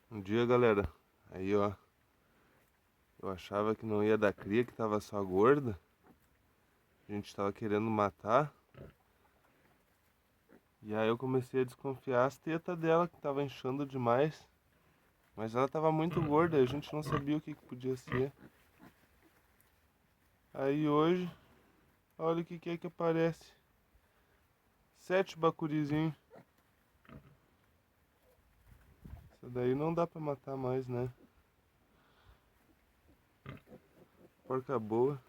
Um dia, galera, aí ó, eu achava que não ia dar cria, que tava só gorda. A gente tava querendo matar. E aí eu comecei a desconfiar as tetas dela, que tava inchando demais. Mas ela tava muito gorda e a gente não sabia o que podia ser. Aí hoje, olha o que é que aparece. 7 bacurizinhos. Isso daí não dá pra matar mais, né? Porca boa.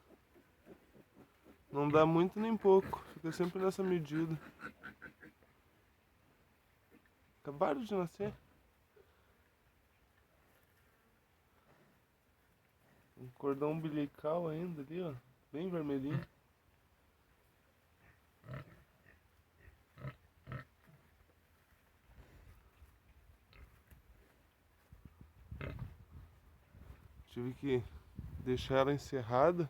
Não dá muito nem pouco, fica sempre nessa medida. Acabaram de nascer. Um cordão umbilical ainda ali, ó. Bem vermelhinho. Tive que deixar ela encerrada.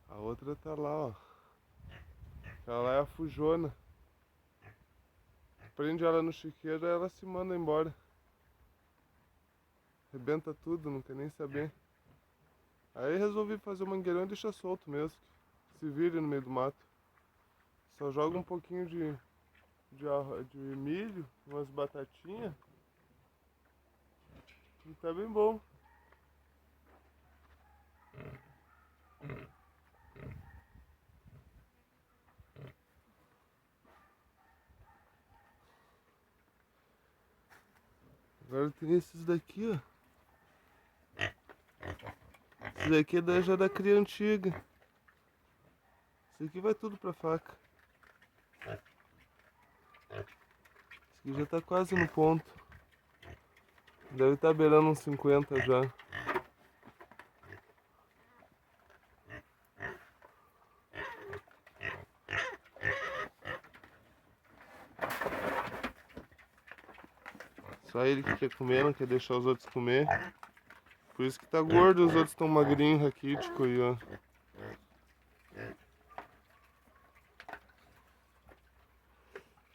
A outra tá lá, ó. Ela lá é a fujona. Prende ela no chiqueiro e ela se manda embora. Rebenta tudo, não quer nem saber. Aí resolvi fazer o mangueirão e deixar solto mesmo. Se vire no meio do mato. Só joga um pouquinho de milho, umas batatinhas. E tá bem bom. Agora tem esses daqui, ó. Esse daqui já é da cria antiga. Esse aqui vai tudo pra faca. Esse aqui já tá quase no ponto. Deve estar beirando uns 50 já. Só ele que quer comer, não quer deixar os outros comer. Por isso que tá gordo, os outros estão magrinhos, raquítico aí, ó.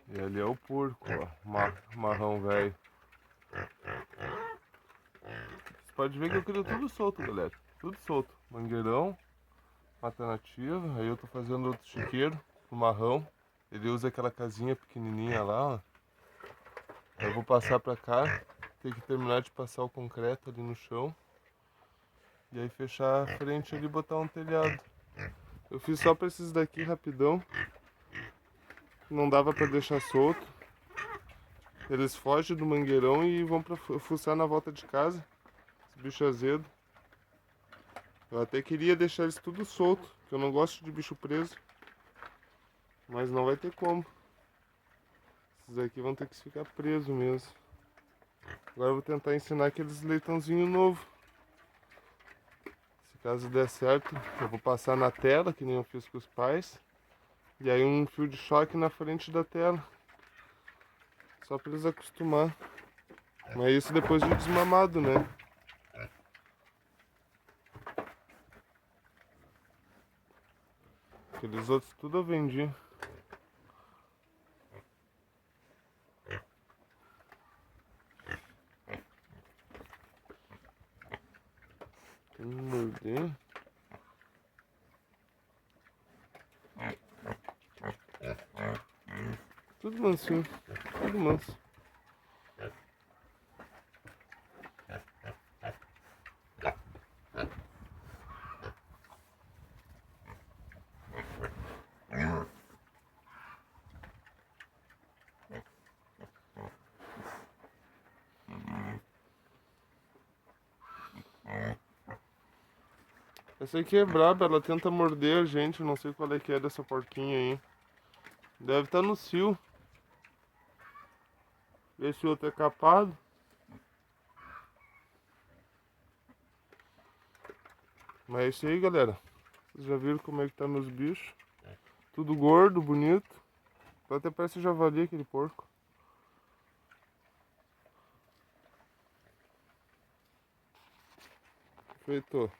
E ali é o porco, ó. Marrão velho. Você pode ver que eu crio tudo solto, galera. Tudo solto. Mangueirão, mata nativa. Aí eu tô fazendo outro chiqueiro pro marrão. Ele usa aquela casinha pequenininha lá, ó. Eu vou passar pra cá. Tem que terminar de passar o concreto ali no chão. E aí fechar a frente ali e botar um telhado. Eu fiz só pra esses daqui rapidão. Não dava pra deixar solto. Eles fogem do mangueirão e vão pra fuçar na volta de casa. Esse bicho azedo. Eu até queria deixar eles tudo solto, porque eu não gosto de bicho preso. Mas não vai ter como. Esses aqui vão ter que ficar presos mesmo. Agora eu vou tentar ensinar aqueles leitãozinhos novos. Se caso der certo, eu vou passar na tela, que nem eu fiz com os pais. E aí um fio de choque na frente da tela. Só para eles acostumar. Mas isso depois de desmamado, né? Aqueles outros tudo eu vendi. Tem que morder. Tudo mansinho, tudo manso. Essa aqui é braba, ela tenta morder a gente, não sei qual é que é dessa porquinha aí. Deve estar no cio. Esse outro é capado. Mas é isso aí, galera. Vocês já viram como é que tá meus bichos. Tudo gordo, bonito. Até parece javali aquele porco. Feito.